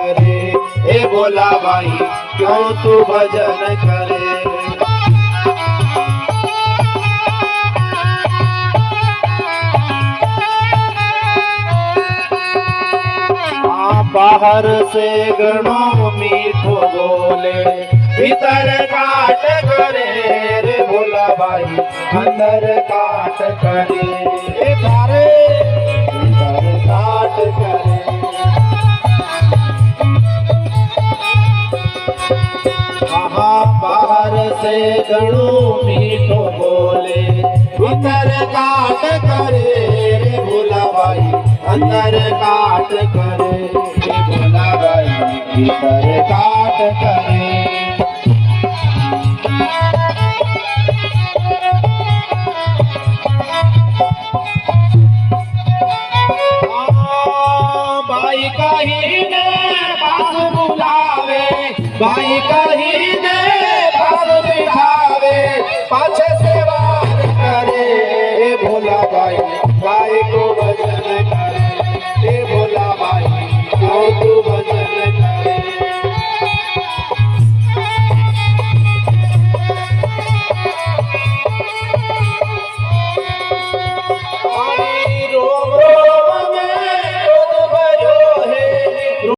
करे। ए भोला भाई क्यों तू भजन करे। बाहर से घणो मीठो बोले, भीतर काट करे। रे भोला भाई अंदर काट करे। तारे भीतर काट करे। बाहर से घणो मीठो बोले, भीतर काट करे। रे भोला भाई अंदर काट करे। भोला भाई भीतर काट करे। भाई कहीं ने पास बुलावे, भाई कहीं ने पास बिठावे, पाछे सेवा